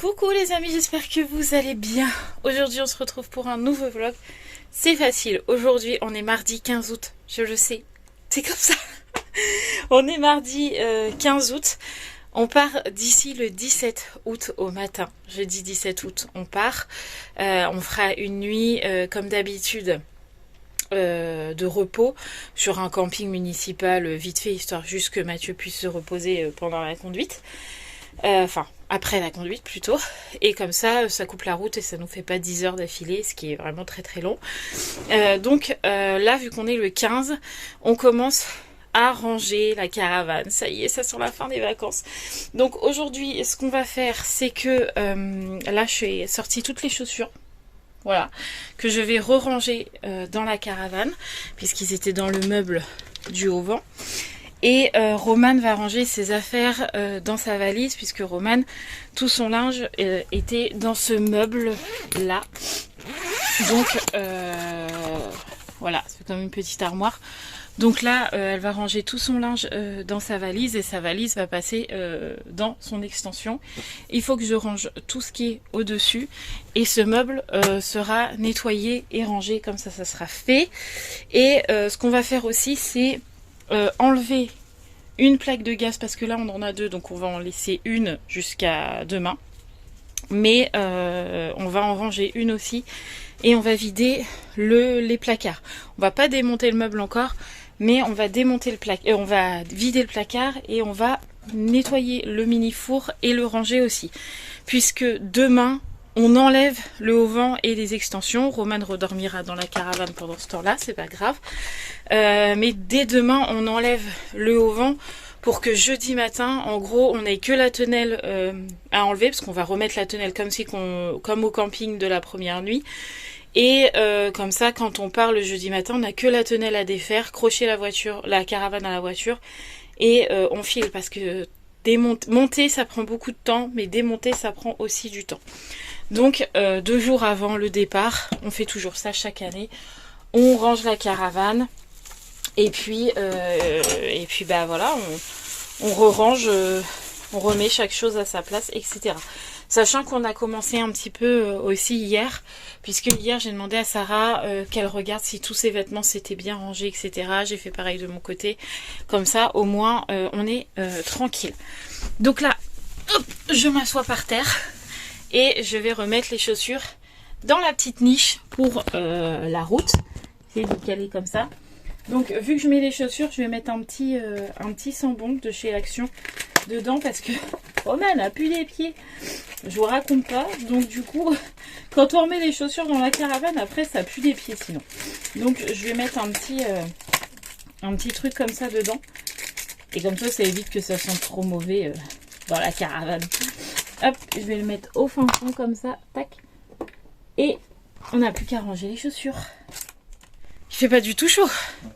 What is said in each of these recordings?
Coucou les amis, j'espère que vous allez bien. Aujourd'hui on se retrouve pour un nouveau vlog. C'est facile, aujourd'hui on est mardi 15 août, je le sais, c'est comme ça. On est mardi 15 août, on part d'ici le 17 août au matin. Jeudi 17 août on part, on fera une nuit comme d'habitude de repos sur un camping municipal vite fait, histoire juste que Mathieu puisse se reposer pendant la conduite. Enfin, après la conduite plutôt, et comme ça coupe la route et ça nous fait pas 10 heures d'affilée, ce qui est vraiment très très long. Donc là, vu qu'on est le 15, on commence à ranger la caravane. Ça y est, ça sent la fin des vacances. Donc aujourd'hui, ce qu'on va faire, c'est que là, je suis sorti toutes les chaussures. Voilà, que je vais re-ranger dans la caravane, puisqu'ils étaient dans le meuble du Haut-Vent. Et Romane va ranger ses affaires dans sa valise, puisque Romane, tout son linge était dans ce meuble-là. Donc voilà, c'est comme une petite armoire. Donc là, elle va ranger tout son linge dans sa valise, et sa valise va passer dans son extension. Il faut que je range tout ce qui est au-dessus, et ce meuble sera nettoyé et rangé, comme ça sera fait. Et ce qu'on va faire aussi, c'est enlever une plaque de gaz, parce que là on en a deux, donc on va en laisser une jusqu'à demain, mais on va en ranger une aussi, et on va vider les placards. On va pas démonter le meuble encore, mais on va démonter le placard, on va vider le placard, et on va nettoyer le mini four et le ranger aussi, puisque demain on enlève le haut-vent et les extensions. Romane redormira dans la caravane pendant ce temps-là, c'est pas grave. Mais dès demain, on enlève le haut-vent pour que jeudi matin, en gros, on n'ait que la tonnelle à enlever, parce qu'on va remettre la tonnelle comme au camping de la première nuit. Et comme ça, quand on part le jeudi matin, on n'a que la tonnelle à défaire, crocher la caravane à la voiture, et on file, parce que monter ça prend beaucoup de temps, mais démonter ça prend aussi du temps. Donc 2 jours avant le départ, on fait toujours ça chaque année, on range la caravane, et puis bah voilà, on re-range, on remet chaque chose à sa place, etc. Sachant qu'on a commencé un petit peu aussi hier, puisque hier j'ai demandé à Sarah qu'elle regarde si tous ses vêtements s'étaient bien rangés, etc. J'ai fait pareil de mon côté, comme ça au moins on est tranquille. Donc là, hop, je m'assois par terre, et je vais remettre les chaussures dans la petite niche pour la route. J'ai de caler comme ça. Donc vu que je mets les chaussures, je vais mettre un petit sambon de chez Action dedans, parce que Romane a pu les pieds. Je vous raconte pas. Donc du coup, quand on remet les chaussures dans la caravane, après ça pue des pieds sinon. Donc je vais mettre un petit truc comme ça dedans. Et comme ça évite que ça sente trop mauvais dans la caravane. Hop, je vais le mettre au fin fond comme ça, tac. Et on n'a plus qu'à ranger les chaussures. Il fait pas du tout chaud. Non,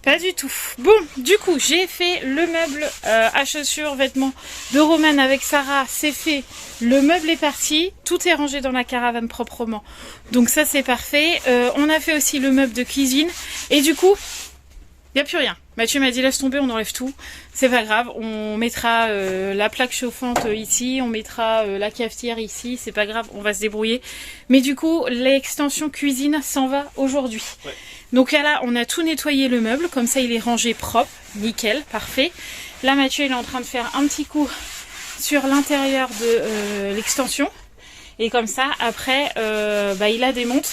pas du tout. Bon, du coup, j'ai fait le meuble à chaussures, vêtements de Romane avec Sarah. C'est fait. Le meuble est parti. Tout est rangé dans la caravane proprement. Donc ça, c'est parfait. On a fait aussi le meuble de cuisine. Et du coup, il n'y a plus rien. Mathieu m'a dit laisse tomber, on enlève tout. C'est pas grave, on mettra la plaque chauffante ici, on mettra la cafetière ici, c'est pas grave, on va se débrouiller. Mais du coup, l'extension cuisine s'en va aujourd'hui. Ouais. Donc là, on a tout nettoyé le meuble, comme ça il est rangé propre, nickel, parfait. Là, Mathieu il est en train de faire un petit coup sur l'intérieur de l'extension. Et comme ça, après, il la démonte.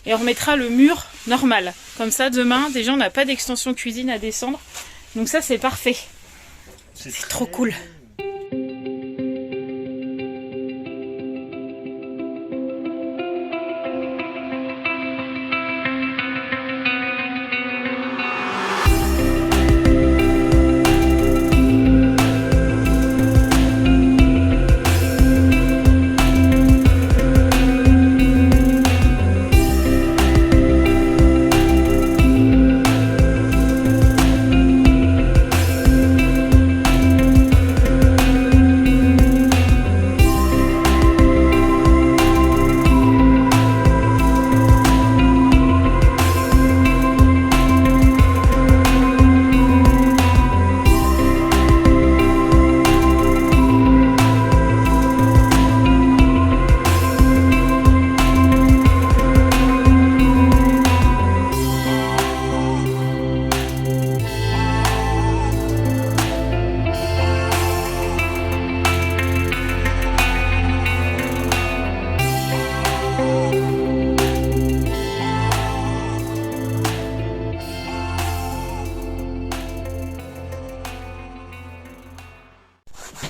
Et on remettra le mur normal. Comme ça, demain, déjà, on n'a pas d'extension cuisine à descendre. Donc ça, c'est parfait. C'est trop cool.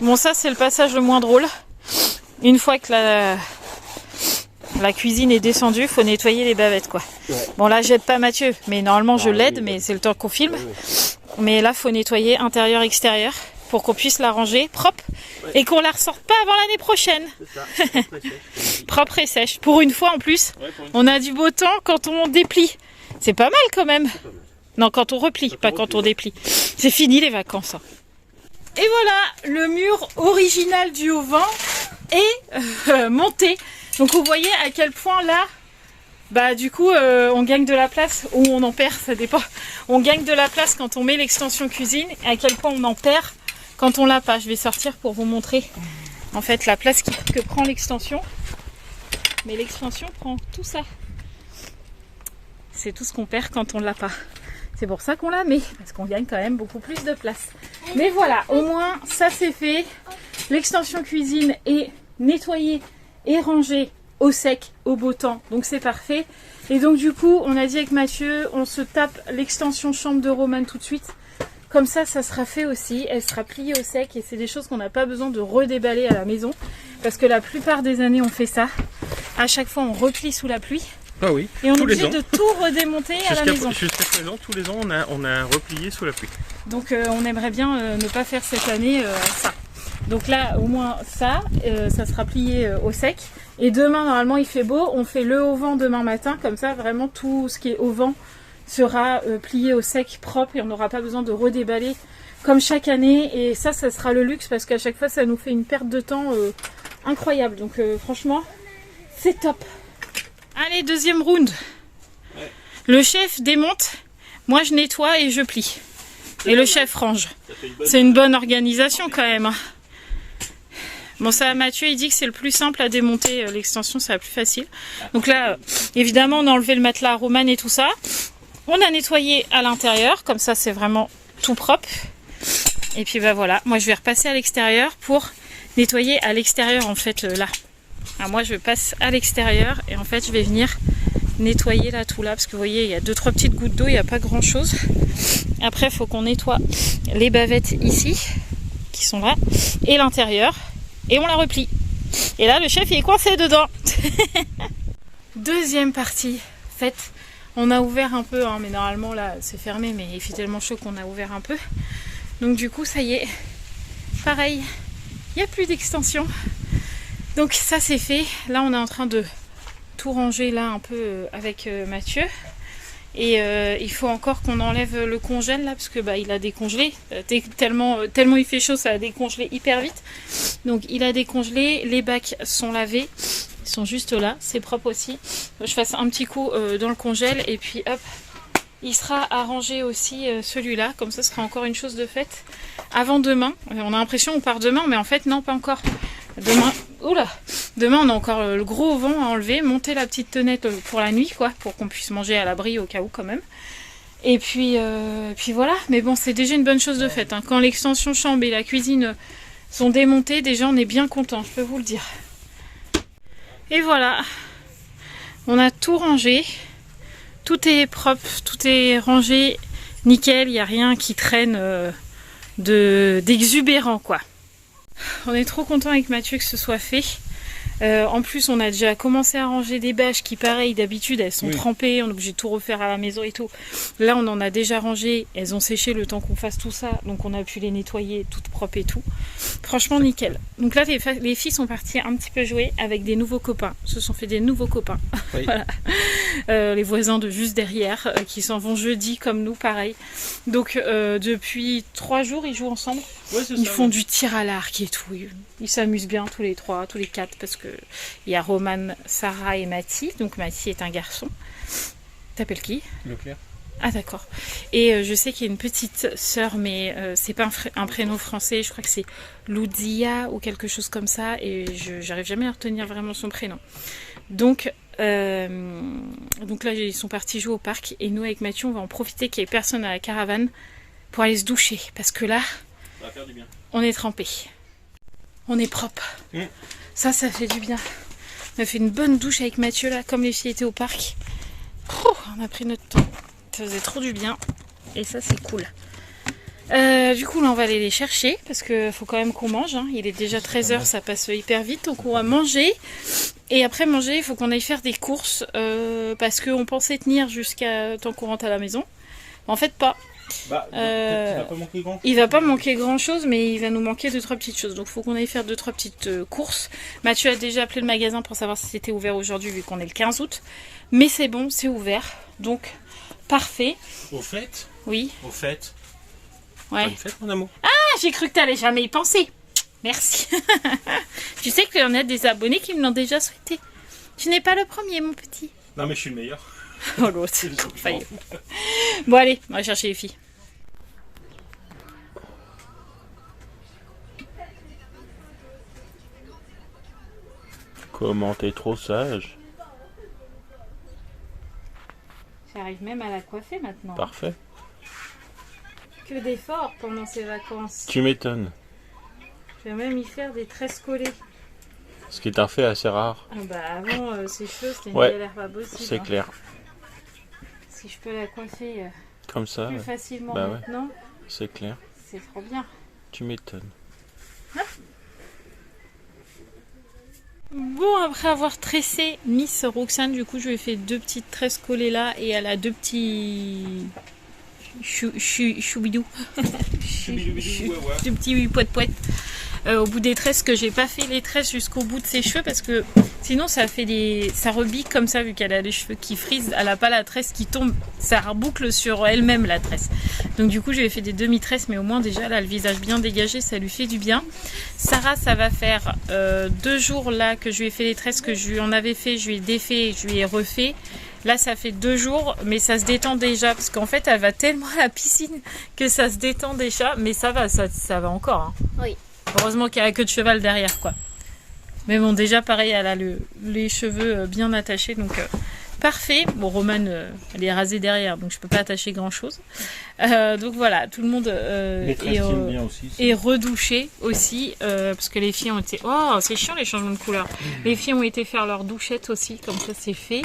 Bon, ça c'est le passage le moins drôle. Une fois que la cuisine est descendue, il faut nettoyer les bavettes, quoi. Ouais. Bon, là j'aide pas Mathieu, mais normalement je l'aide, mais c'est le temps qu'on filme. Mais là faut nettoyer intérieur extérieur pour qu'on puisse la ranger propre et qu'on la ressorte pas avant l'année prochaine. C'est ça, propre et sèche. Propre et sèche. Pour une fois en plus, on a du beau temps quand on déplie. C'est pas mal quand même. Non, quand on replie, pas quand on déplie. C'est fini les vacances. Et voilà, le mur original du auvent est monté. Donc vous voyez à quel point là, bah du coup on gagne de la place, ou on en perd, ça dépend. On gagne de la place quand on met l'extension cuisine, et à quel point on en perd quand on l'a pas. Je vais sortir pour vous montrer en fait la place que prend l'extension. Mais l'extension prend tout ça. C'est tout ce qu'on perd quand on l'a pas. C'est pour ça qu'on la met, parce qu'on gagne quand même beaucoup plus de place. Mais voilà, au moins ça c'est fait. L'extension cuisine est nettoyée et rangée au sec, au beau temps. Donc c'est parfait. Et donc du coup, on a dit avec Mathieu, on se tape l'extension chambre de Roman tout de suite. Comme ça, ça sera fait aussi. Elle sera pliée au sec et c'est des choses qu'on n'a pas besoin de redéballer à la maison. Parce que la plupart des années, on fait ça. À chaque fois, on replie sous la pluie. Ah oui, et on est obligé de tout redémonter à la maison. Jusqu'à présent, tous les ans, on a replié sous la pluie. Donc on aimerait bien ne pas faire cette année ça. Donc là, au moins ça, ça sera plié au sec. Et demain, normalement, il fait beau. On fait le auvent demain matin. Comme ça, vraiment, tout ce qui est auvent sera plié au sec, propre. Et on n'aura pas besoin de redéballer comme chaque année. Et ça sera le luxe parce qu'à chaque fois, ça nous fait une perte de temps incroyable. Donc franchement, c'est top. Allez, deuxième round. Ouais. Le chef démonte, moi je nettoie et je plie. Et le chef range. C'est une bonne organisation quand même. Bon, ça, Mathieu, il dit que c'est le plus simple à démonter l'extension, c'est la plus facile. Donc là, évidemment, on a enlevé le matelas à Roman et tout ça. On a nettoyé à l'intérieur, comme ça c'est vraiment tout propre. Et puis bah voilà, moi je vais repasser à l'extérieur pour nettoyer à l'extérieur en fait là. Alors moi je passe à l'extérieur et en fait je vais venir nettoyer là tout là parce que vous voyez il y a 2-3 petites gouttes d'eau, il n'y a pas grand chose. Après il faut qu'on nettoie les bavettes ici qui sont là et l'intérieur et on la replie. Et là le chef il est coincé dedans. Deuxième partie faite. On a ouvert un peu hein, mais normalement là c'est fermé mais il fait tellement chaud qu'on a ouvert un peu. Donc du coup ça y est, pareil, il n'y a plus d'extension. Donc ça c'est fait, là on est en train de tout ranger là un peu avec Mathieu et il faut encore qu'on enlève le congèle là parce que bah il a décongelé, tellement il fait chaud ça a décongelé hyper vite. Donc il a décongelé, les bacs sont lavés, ils sont juste là, c'est propre aussi. Je fasse un petit coup dans le congèle et puis hop, il sera arrangé aussi celui-là, comme ça ce sera encore une chose de faite avant demain. On a l'impression on part demain mais en fait non pas encore. Demain on a encore le gros auvent à enlever, monter la petite tenette pour la nuit quoi, pour qu'on puisse manger à l'abri au cas où quand même. Et puis voilà, mais bon c'est déjà une bonne chose de faite. Hein. Quand l'extension chambre et la cuisine sont démontées, déjà on est bien content, je peux vous le dire. Et voilà, on a tout rangé, tout est propre, tout est rangé, nickel, il n'y a rien qui traîne d'exubérant quoi. On est trop content avec Mathieu que ce soit fait. En plus on a déjà commencé à ranger des bâches qui pareil d'habitude elles sont trempées, on est obligé de tout refaire à la maison et tout. Là on en a déjà rangé, elles ont séché le temps qu'on fasse tout ça, donc on a pu les nettoyer toutes propres et tout. Franchement nickel. Donc là les filles sont parties un petit peu jouer avec des nouveaux copains, se sont fait des nouveaux copains. Oui. Voilà. Les voisins de juste derrière qui s'en vont jeudi comme nous pareil. Donc depuis 3 jours ils jouent ensemble. Ouais, ils font du tir à l'arc et tout. Ils s'amusent bien tous les 3, tous les 4 parce que il y a Roman, Sarah et Mathie. Donc Mathie est un garçon. T'appelles qui? Leclerc. Ah d'accord. Et je sais qu'il y a une petite sœur mais c'est pas un prénom français. Je crois que c'est Loudia ou quelque chose comme ça. Et j'arrive jamais à retenir vraiment son prénom. Donc là ils sont partis jouer au parc. Et nous avec Mathieu on va en profiter qu'il n'y ait personne à la caravane pour aller se doucher. Parce que là ça va faire du bien. On est trempé. On est propre. Ça fait du bien. On a fait une bonne douche avec Mathieu là, comme les filles étaient au parc. On a pris notre temps. Ça faisait trop du bien. Et ça c'est cool. Du coup là on va aller les chercher parce que faut quand même qu'on mange, hein. Il est déjà 13h, ça passe hyper vite, donc on va manger. Et après manger, il faut qu'on aille faire des courses parce qu'on pensait tenir jusqu'à tant qu'on rentre à la maison. En fait pas. Bah, il va pas manquer grand. Il va pas manquer grand chose, mais il va nous manquer 2-3 petites choses. Donc il faut qu'on aille faire 2-3 petites courses. Mathieu a déjà appelé le magasin pour savoir si c'était ouvert aujourd'hui vu qu'on est le 15 août. Mais c'est bon, c'est ouvert. Donc parfait. Au fait. Oui. Au fait. Ouais. Bonne fête mon amour. Ah, j'ai cru que t'allais jamais y penser. Merci. Tu sais qu'il y en a des abonnés qui me l'ont déjà souhaité. Tu n'es pas le premier, mon petit. Non mais je suis le meilleur. Oh l'autre, failli. Bon allez, on va chercher les filles. Comment t'es trop sage. J'arrive même à la coiffer maintenant. Parfait. Que d'efforts pendant ces vacances. Tu m'étonnes. Je vais même y faire des tresses collées. Ce qui est un fait assez rare. Ah bah avant, ses cheveux, c'était une Ouais, galère pas possible. C'est clair. Si je peux la coiffer Comme ça, plus facilement Bah ouais. maintenant, c'est clair. c'est trop bien. Tu m'étonnes. Bon, après avoir tressé Miss Roxane, du coup, je lui ai fait 2 petites tresses collées là et elle a 2 petits choubidou. Deux petits poètes. Au bout des tresses, que j'ai pas fait les tresses jusqu'au bout de ses cheveux parce que sinon ça fait ça rebique comme ça vu qu'elle a les cheveux qui frisent, elle a pas la tresse qui tombe, ça reboucle sur elle-même la tresse. Donc du coup je lui ai fait des demi-tresses, mais au moins déjà là le visage bien dégagé, ça lui fait du bien. Sarah, ça va faire 2 jours là que je lui ai fait les tresses, que je lui en avais fait, je lui ai défait, je lui ai refait. Là ça fait 2 jours, mais ça se détend déjà parce qu'en fait elle va tellement à la piscine que ça se détend déjà, mais ça va va encore. Hein. Oui. Heureusement qu'il n'y a la queue de cheval derrière, quoi. Mais bon, déjà, pareil, elle a les cheveux bien attachés, donc parfait. Bon, Romane, elle est rasée derrière, donc je peux pas attacher grand-chose. Donc voilà, tout le monde est redouché aussi, parce que les filles ont été... Oh, c'est chiant les changements de couleur. Les filles ont été faire leur douchette aussi, comme ça c'est fait.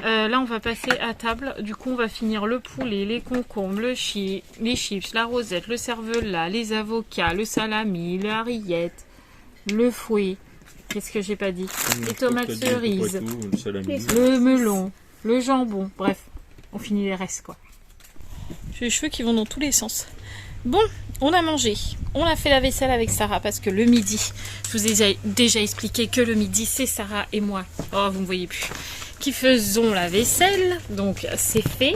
Là on va passer à table, du coup on va finir le poulet, les concombres, les chips, la rosette, le cervelas, les avocats, le salami, la rillette, le fouet, qu'est-ce que j'ai pas dit, les tomates cerises, le melon, le jambon, bref, on finit les restes quoi. J'ai les cheveux qui vont dans tous les sens. Bon, on a mangé, on a fait la vaisselle avec Sarah parce que le midi, je vous ai déjà expliqué que le midi c'est Sarah et moi, oh vous me voyez plus, qui faisons la vaisselle, donc c'est fait.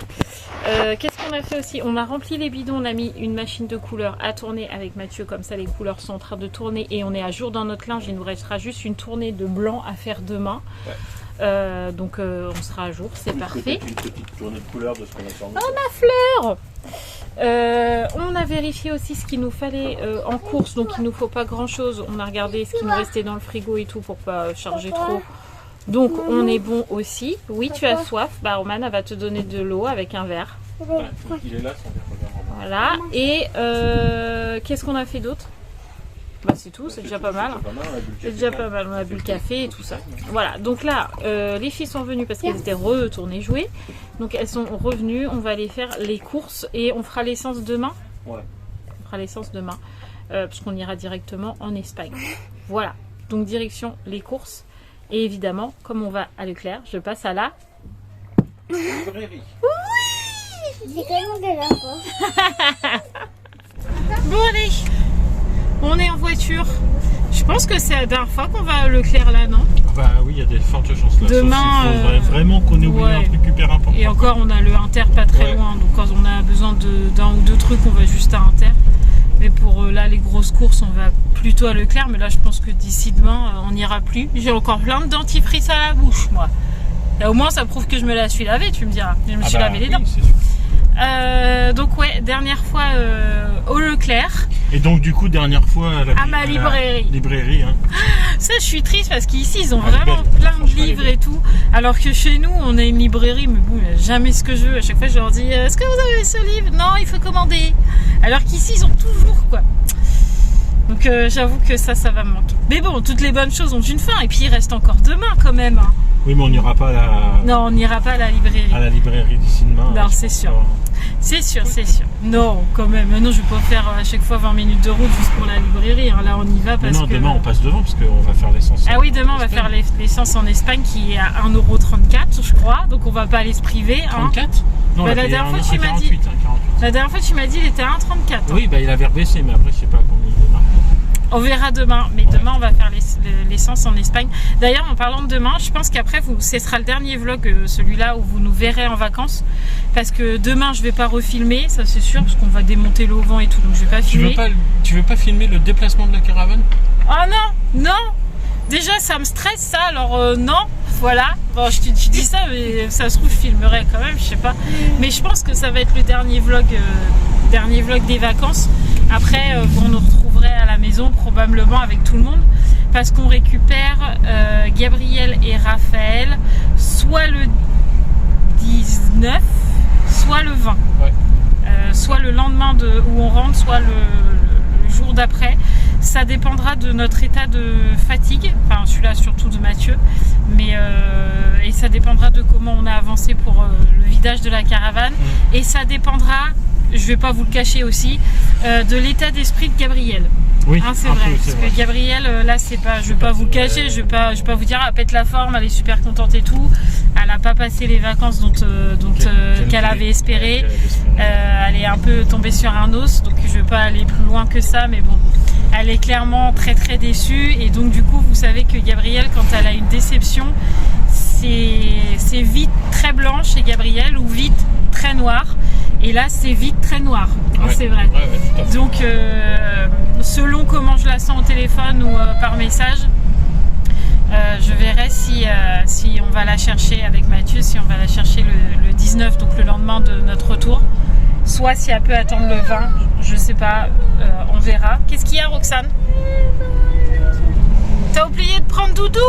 Qu'est-ce qu'on a fait aussi? On a rempli les bidons, on a mis une machine de couleurs à tourner avec Mathieu, comme ça les couleurs sont en train de tourner et on est à jour dans notre linge, il nous restera juste une tournée de blanc à faire demain. Ouais. Donc on sera à jour, c'est parfait. Une petite tournée de couleurs de ce qu'on a sur nous. Oh ma fleur! On a vérifié aussi ce qu'il nous fallait en course, donc il nous faut pas grand chose. On a regardé ce qui nous restait dans le frigo et tout pour pas charger trop. Donc on est bon aussi. Oui, tu as soif. Bah Romane, elle va te donner de l'eau avec un verre. Voilà, il est là, son verre. Voilà. Et qu'est-ce qu'on a fait d'autre? Bah c'est tout, c'est déjà pas mal. C'est déjà pas mal. On a bu le café et tout ça. Voilà. Donc là, les filles sont venues parce qu'elles étaient retournées jouer. Donc elles sont revenues. On va aller faire les courses et on fera l'essence demain. Ouais. On fera l'essence demain parce qu'on ira directement en Espagne. Voilà. Donc direction les courses. Et évidemment, comme on va à Leclerc, je passe à la librairie. Oui! C'est tellement de là, Bon allez, on est en voiture. Je pense que c'est la dernière fois qu'on va à Leclerc là, non? Bah oui, il y a des fortes chances là. Demain, il faudrait vraiment qu'on ait oublié un truc hyper important. Et encore, on a le Inter pas très loin, donc quand on a besoin d'un ou deux trucs, on va juste à Inter. Mais pour là, les grosses courses, on va plutôt à Leclerc. Mais là, je pense que d'ici demain, on n'ira plus. J'ai encore plein de dentifrice à la bouche, moi. Là, au moins, ça prouve que je me la suis lavée, tu me diras. Je me suis lavé les dents. Oui, c'est sûr. Donc ouais, dernière fois au Leclerc. Et donc du coup, dernière fois à ma librairie. Librairie, hein. Ça, je suis triste parce qu'ici, ils ont vraiment plein de livres et tout. Alors que chez nous, on a une librairie, mais bon, il n'y a jamais ce que je veux. À chaque fois, je leur dis, est-ce que vous avez ce livre? Non, il faut commander. Alors qu'ici, ils ont toujours, quoi. Donc j'avoue que ça va me manquer. Mais bon, toutes les bonnes choses ont une fin. Et puis, il reste encore demain, quand même. Hein. Oui, mais on n'ira pas à la... Non, on n'ira pas à la librairie. À la librairie d'ici demain. Non, c'est sûr. C'est sûr, c'est sûr. Non, quand même. Non, je vais pas faire à chaque fois 20 minutes de route juste pour la librairie. Hein. Là, on y va parce que... demain on passe devant parce qu'on va faire l'essence. Ah oui, demain on va faire l'essence en Espagne qui est à 1,34 €, je crois. Donc on va pas aller se priver. 34 hein. Non, la dernière fois, tu m'as dit... La dernière fois, tu m'as dit qu'il était à 1,34 €. Oui, bah il avait rebaissé, mais après, je sais pas combien il démarre. On verra demain, mais demain on va faire l'essence en Espagne. D'ailleurs, en parlant de demain, je pense qu'après ce sera le dernier vlog, celui-là où vous nous verrez en vacances, parce que demain je vais pas refilmer, ça c'est sûr, parce qu'on va démonter le vent et tout, donc je vais pas filmer. Tu veux pas filmer le déplacement de la caravane? Oh non, non. Déjà ça me stresse ça, alors non, voilà. Bon, je dis ça, mais ça se trouve je filmerai quand même, je sais pas. Mais je pense que ça va être le dernier vlog des vacances. Après, vous nous retrouverez à la maison probablement avec tout le monde, parce qu'on récupère Gabriel et Raphaël soit le 19, soit le 20. Ouais. Soit le lendemain où on rentre, soit le jour d'après. Ça dépendra de notre état de fatigue, enfin celui-là surtout de Mathieu, mais et ça dépendra de comment on a avancé pour le vidage de la caravane, et ça dépendra, je vais pas vous le cacher aussi, de l'état d'esprit de Gabriel. Oui, hein, c'est vrai, parce que Gabriel, là c'est pas, je vais pas vous le cacher, je vais pas vous dire, elle pète la forme, elle est super contente et tout, elle a pas passé les vacances qu'elle avait espéré, elle est un peu tombée sur un os, donc je vais pas aller plus loin que ça, mais bon. Elle est clairement très très déçue, et donc du coup vous savez que Gabrielle, quand elle a une déception, c'est vite très blanche chez Gabrielle ou vite très noir, et là c'est vite très noir, ouais, c'est vrai. Ouais, donc selon comment je la sens au téléphone ou par message, je verrai si on va la chercher avec Mathieu, si on va la chercher le 19, donc le lendemain de notre retour. Soit si elle peut attendre le 20, je sais pas, on verra. Qu'est-ce qu'il y a, Roxane? T'as oublié de prendre Doudou?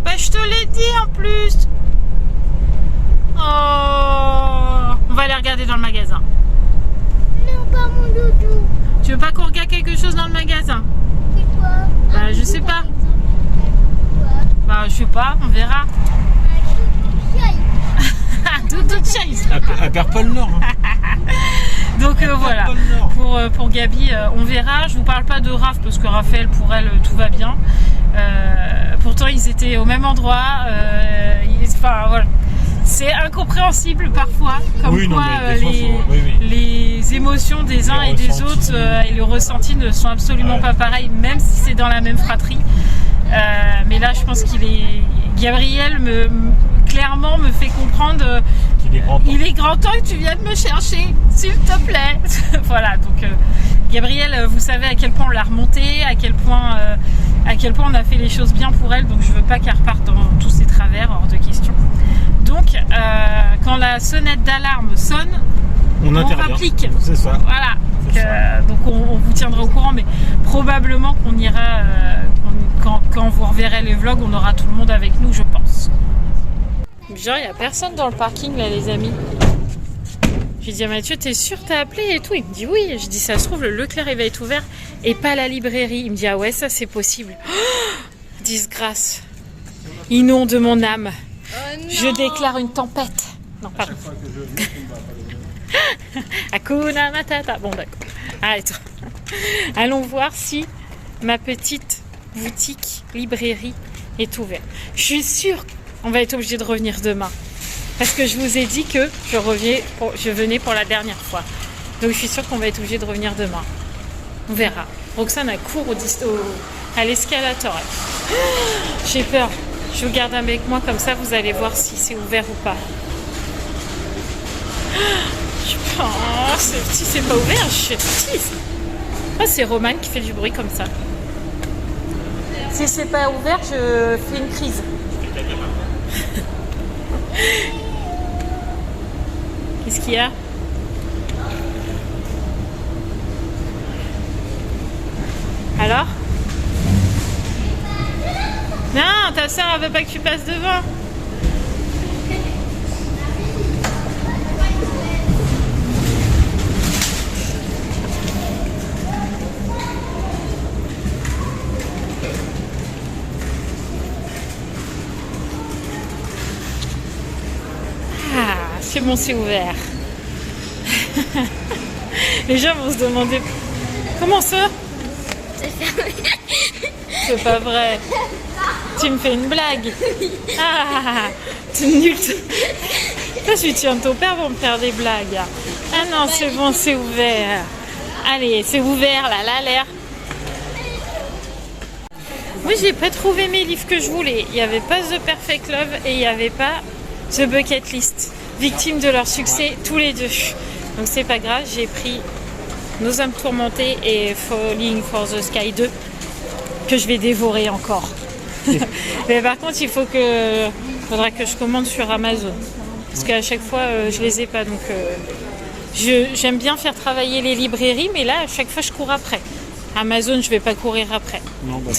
Bah je te l'ai dit en plus. Oh, on va aller regarder dans le magasin. Non, pas mon Doudou. Tu veux pas qu'on regarde quelque chose dans le magasin? C'est quoi? Bah je sais pas. Bah je sais pas, on verra. Doudou Chase. À Purple Nord. Donc voilà, pour Gabi, on verra. Je vous parle pas de Raph parce que Raphaël, pour elle, tout va bien. Pourtant, ils étaient au même endroit. Enfin, voilà. C'est incompréhensible parfois, comme oui, quoi les émotions des uns et des autres et le ressenti ne sont absolument pas pareils, même si c'est dans la même fratrie. Mais là, je pense Gabriel clairement me fait comprendre il est grand temps que tu viennes me chercher, s'il te plaît. Voilà, donc Gabriel, vous savez à quel point on l'a remontée, à quel point on a fait les choses bien pour elle, donc je veux pas qu'elle reparte dans tous ses travers, hors de question. Donc quand la sonnette d'alarme sonne, on rapplique. C'est ça. Voilà. Donc on vous tiendra au courant, mais probablement qu'on ira, quand vous reverrez les vlogs, on aura tout le monde avec nous, je pense. Genre, il n'y a personne dans le parking là, les amis. J'ai dit à Mathieu, t'es sûr, t'as appelé et tout? Il me dit oui. Je dis, ça se trouve, le Leclerc il va être ouvert et pas la librairie. Il me dit, ah ouais, ça c'est possible. Oh, disgrâce. Inonde mon âme. Oh, je déclare une tempête. Non, pardon. Hakuna Matata. Bon, d'accord. Arrête. Allons voir si ma petite boutique, librairie est ouverte. Je suis sûre qu'on va être obligé de revenir demain. Parce que je vous ai dit que je venais pour la dernière fois. Donc je suis sûre qu'on va être obligé de revenir demain. On verra. Roxane a court à l'escalator. J'ai peur. Je vous garde avec moi, comme ça vous allez voir si c'est ouvert ou pas. Je pense, si c'est pas ouvert, je suis triste. Ah, c'est Roman qui fait du bruit comme ça. Si c'est pas ouvert, je fais une crise. Qu'est-ce qu'il y a? Alors? Non, ta soeur elle veut pas que tu passes devant. Ah, c'est bon, c'est ouvert. Les gens vont se demander comment ça? C'est pas vrai. Tu me fais une blague. Ah, t'es nul. Toi, je tiens ton père pour me faire des blagues. Ah non, c'est bon, c'est ouvert. Allez, c'est ouvert là, l'air. Oui, j'ai pas trouvé mes livres que je voulais. Il n'y avait pas The Perfect Love et il n'y avait pas The Bucket List. Victimes de leur succès, tous les deux. Donc c'est pas grave, j'ai pris Nos âmes tourmentées et Falling for the Sky 2 que je vais dévorer encore. Mais par contre, faudra que je commande sur Amazon. Parce qu'à chaque fois, je les ai pas. Donc j'aime bien faire travailler les librairies, mais là, à chaque fois, je cours après. Amazon, je vais pas courir après. Non, bah.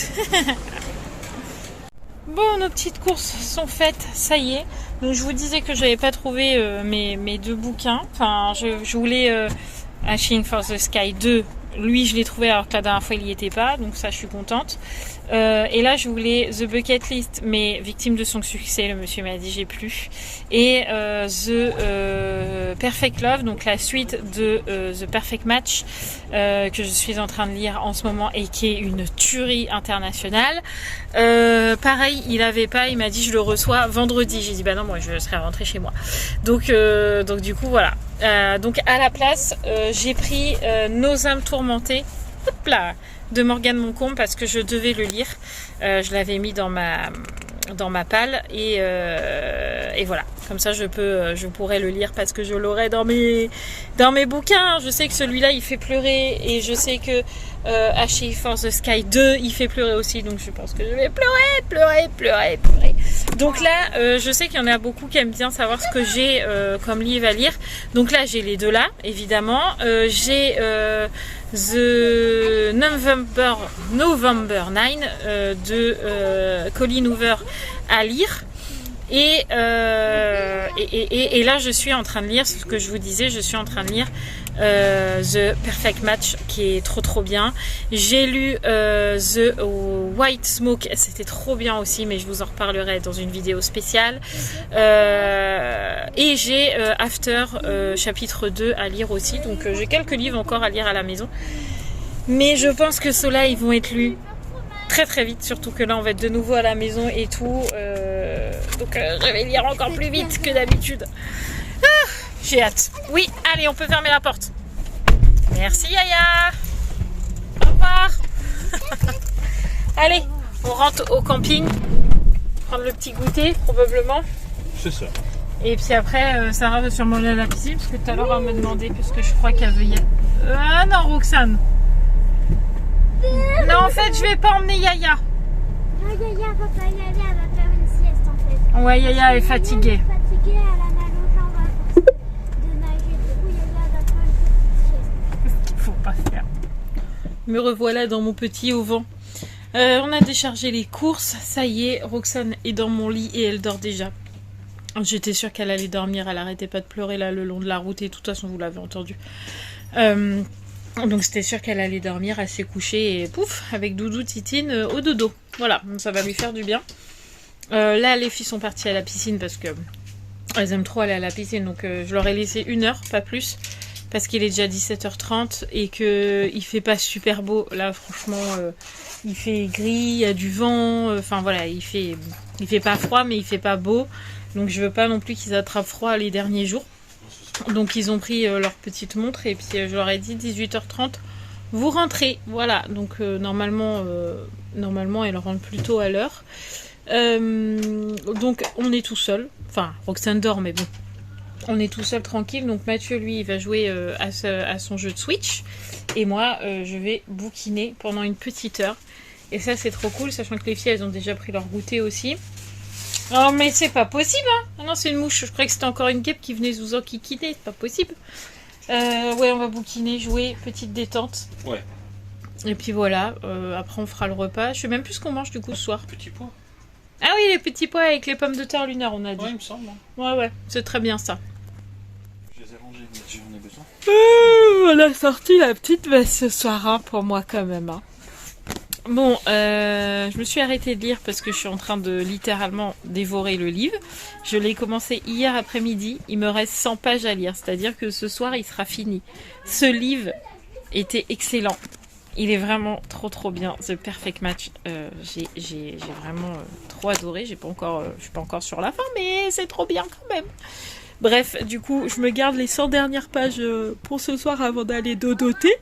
Bon, nos petites courses sont faites, ça y est. Donc je vous disais que je n'avais pas trouvé mes deux bouquins. Enfin, je voulais Ashing for the Sky 2. Lui, je l'ai trouvé alors que la dernière fois, il n'y était pas. Donc ça, je suis contente. Et là, je voulais The Bucket List, mais victime de son succès, le monsieur m'a dit j'ai plus. Et The Perfect Love, donc la suite de The Perfect Match, que je suis en train de lire en ce moment et qui est une tuerie internationale. Pareil, il avait pas, il m'a dit je le reçois vendredi. J'ai dit bah non, moi je serai rentrée chez moi. Donc du coup voilà. Donc à la place, j'ai pris Nos âmes tourmentées. Hop là, de Morgane Moncombe parce que je devais le lire. Je l'avais mis dans ma palle et voilà. Comme ça, je pourrais le lire parce que je l'aurai dans mes bouquins. Je sais que celui-là, il fait pleurer et je sais que Ashing for the Sky 2, il fait pleurer aussi. Donc, je pense que je vais pleurer. Donc là, je sais qu'il y en a beaucoup qui aiment bien savoir ce que j'ai comme livre à lire. Donc là, j'ai les deux là, évidemment. J'ai The November 9 de Colleen Hoover à lire. Et là, je suis en train de lire ce que je vous disais. Je suis en train de lire The Perfect Match, qui est trop bien. J'ai lu The White Smoke, c'était trop bien aussi, mais je vous en reparlerai dans une vidéo spéciale. Et j'ai After chapitre 2 à lire aussi. Donc j'ai quelques livres encore à lire à la maison. Mais je pense que ceux-là, ils vont être lus très vite, surtout que là on va être de nouveau à la maison et tout. Donc je vais lire encore plus vite que d'habitude. Ah, j'ai hâte. Oui, allez, on peut fermer la porte. Merci Yaya. Au revoir. Allez, on rentre au camping. Prendre le petit goûter probablement. C'est ça. Et puis après, Sarah va sûrement aller à la piscine parce que tout à l'heure elle m'a demandé puisque je crois qu'elle veut y aller. Ah non, Roxane. Non, en fait, je vais pas emmener Yaya. Non, Yaya va pas y aller, elle va faire une sieste en fait. Ouais, Yaya est fatiguée. Elle est fatiguée, elle a mal aux jambes à force de nager. Du coup, Yaya va faire une petite sieste. Faut pas faire. Me revoilà dans mon petit auvent. On a déchargé les courses. Ça y est, Roxane est dans mon lit et elle dort déjà. J'étais sûre qu'elle allait dormir. Elle arrêtait pas de pleurer là le long de la route et de toute façon, vous l'avez entendu. Donc c'était sûr qu'elle allait dormir, elle s'est couchée et pouf, avec Doudou Titine au dodo. Voilà, ça va lui faire du bien. Là, les filles sont parties à la piscine parce que elles aiment trop aller à la piscine. Donc je leur ai laissé 1 heure, pas plus. Parce qu'il est déjà 17h30 et qu'il fait pas super beau. Là, franchement, il fait gris, il y a du vent. Enfin voilà, il fait pas froid, mais il fait pas beau. Donc je veux pas non plus qu'ils attrapent froid les derniers jours. Donc ils ont pris leur petite montre et puis je leur ai dit 18h30 vous rentrez, voilà. Donc normalement elle rentre plutôt à l'heure. Donc on est tout seul, enfin Roxane dort mais bon, on est tout seul tranquille. Donc Mathieu lui il va jouer à son jeu de Switch et moi je vais bouquiner pendant une petite heure et ça c'est trop cool, sachant que les filles elles ont déjà pris leur goûter aussi. Oh mais c'est pas possible hein. Ah non, c'est une mouche, je croyais que c'était encore une guêpe qui venait vous enquiquiner, c'est pas possible. Ouais, on va bouquiner, jouer, petite détente. Ouais. Et puis voilà, après on fera le repas. Je sais même plus ce qu'on mange du coup ce soir. Petit pois. Ah oui, les petits pois avec les pommes de terre lunaire, on a dit. Ouais, il me semble. Ouais, c'est très bien ça. Je les ai rangés, mais j'en ai besoin. On a sorti la petite veste ce soir hein, pour moi quand même. Hein. Bon, je me suis arrêtée de lire parce que je suis en train de littéralement dévorer le livre. Je l'ai commencé hier après-midi. Il me reste 100 pages à lire, c'est-à-dire que ce soir, il sera fini. Ce livre était excellent. Il est vraiment trop bien. The Perfect Match. J'ai vraiment trop adoré. Je suis pas encore sur la fin, mais c'est trop bien quand même. Bref, du coup, je me garde les 100 dernières pages pour ce soir avant d'aller dodoter.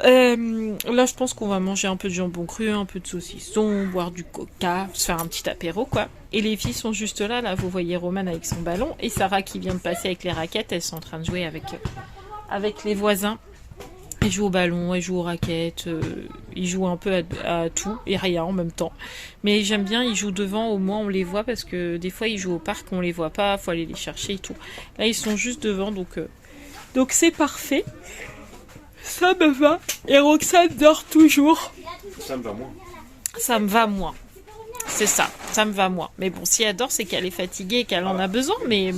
Là, je pense qu'on va manger un peu de jambon cru, un peu de saucisson, boire du coca, se faire un petit apéro, quoi. Et les filles sont juste là, vous voyez Roman avec son ballon, et Sarah qui vient de passer avec les raquettes, elles sont en train de jouer avec les voisins. Elles jouent au ballon, elles jouent aux raquettes, ils jouent un peu à tout et rien en même temps. Mais j'aime bien, ils jouent devant, au moins on les voit, parce que des fois ils jouent au parc, on les voit pas, faut aller les chercher et tout. Là, ils sont juste devant, donc c'est parfait. Ça me va. Et Roxane dort toujours. Ça me va moins. Ça me va moins. C'est ça, ça me va moins. Mais bon, si elle dort, c'est qu'elle est fatiguée et qu'elle en a besoin. Mais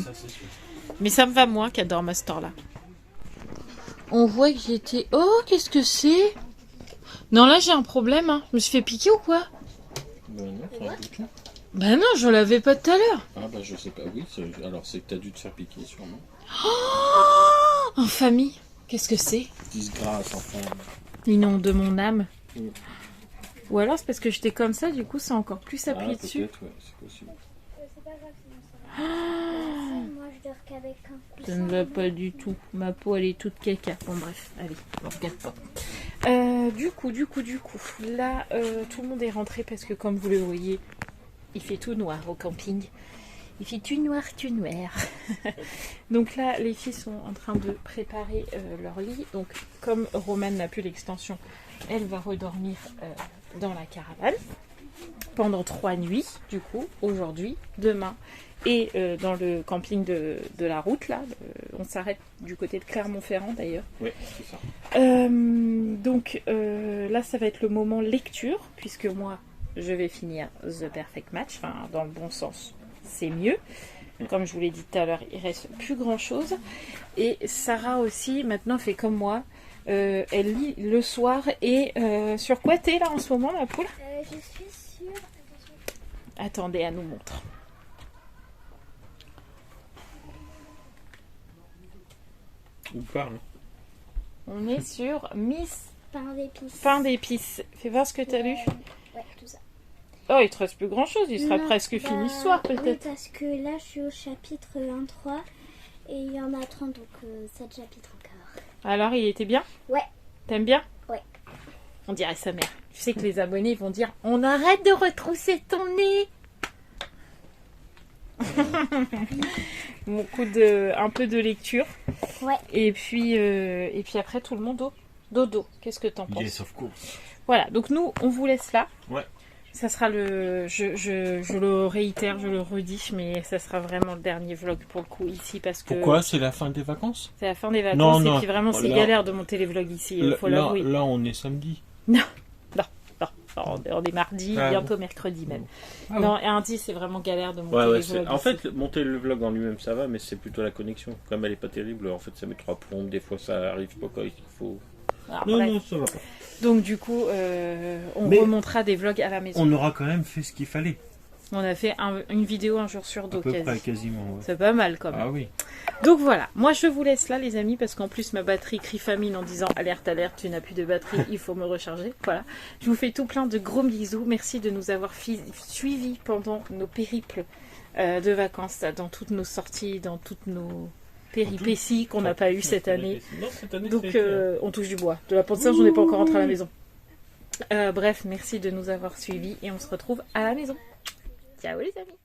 ça me va moins qu'elle dorme à cette heure-là. On voit que j'étais... Oh, qu'est-ce que c'est? Non, là, j'ai un problème. Hein. Je me suis fait piquer ou quoi? Ben non, rien du tout. Ben non, je l'avais pas tout à l'heure. Ah bah je sais pas, oui. Alors c'est que t'as dû te faire piquer sûrement. Oh, en famille. Qu'est-ce que c'est? Disgrâce, enfant. Nom de mon âme. Ou alors c'est parce que j'étais comme ça, du coup c'est encore plus appuyé dessus. Peut-être, ouais, c'est possible. C'est pas grave, sinon ça va. Moi, je dors qu'avec un Ça ne va pas du tout. Ma peau elle est toute caca. Bon bref, allez, on regarde pas. Du coup, là tout le monde est rentré parce que comme vous le voyez, il fait tout noir au camping. Il fait tout noir. Donc là, les filles sont en train de préparer leur lit. Donc comme Romane n'a plus l'extension, elle va redormir dans la caravane pendant 3 nuits, du coup, aujourd'hui, demain. Et dans le camping de la route, là, on s'arrête du côté de Clermont-Ferrand d'ailleurs. Oui, c'est ça. Donc là, ça va être le moment lecture, puisque moi, je vais finir The Perfect Match, enfin, dans le bon sens. C'est mieux. Comme je vous l'ai dit tout à l'heure, il reste plus grand chose. Et Sarah aussi, maintenant, fait comme moi. Elle lit le soir. Et sur quoi t'es là en ce moment, ma poule? Je suis sûre. Attendez, elle nous montre. Ou pas, hein. On est sur Miss Pain d'épices. Pain d'épices. Fais voir ce que t'as lu. Ouais, tout ça. Oh, il te reste plus grand chose. Il sera Non, presque fini ce soir, oui, peut-être. parce que là, je suis au chapitre 23 et il y en a 30, donc 7 chapitres encore. Alors, il était bien? Ouais. T'aimes bien? Ouais. On dirait sa mère. Tu sais que les abonnés vont dire « On arrête de retrousser ton nez !» un peu de lecture. Ouais. Et puis après, tout le monde dodo. Qu'est-ce que t'en penses? Yes, of course. Voilà, donc nous, on vous laisse là. Ouais. Ça sera je le réitère, je le redis, mais ça sera vraiment le dernier vlog pour le coup ici parce que... Pourquoi? C'est la fin des vacances? C'est la fin des vacances Non, et puis vraiment c'est là- galère de monter les vlogs ici, il faut l'avouer. Là, on est samedi. Non, on est mardi, Ah, bientôt mercredi même. Ah, Non, et lundi c'est vraiment galère de monter Ouais, les vlogs en ici. fait, monter le vlog en lui-même, ça va, mais c'est plutôt la connexion. Comme elle est pas terrible, en fait, ça met 3 plombes. Des fois, ça arrive pas quand il faut. Alors, Non, bref. non, ça va pas. Donc du coup, on Mais- remontera des vlogs à la maison. On aura quand même fait ce qu'il fallait. On a fait une vidéo un jour sur À deux peu quasi. près, quasiment. Ouais. C'est pas mal quand même. Ah oui. Donc voilà, moi je vous laisse là les amis parce qu'en plus ma batterie crie famine en disant alerte, tu n'as plus de batterie, il faut me recharger. Voilà, je vous fais tout plein de gros bisous, merci de nous avoir suivis pendant nos périples de vacances, dans toutes nos sorties, dans toutes nos péripéties qu'on n'a pas eu cette année. Non, cette année, Donc c'est- on touche du bois. De la ça, j'en ai pas encore rentré à la maison. Bref, merci de nous avoir suivis et on se retrouve à la maison. Ciao les amis.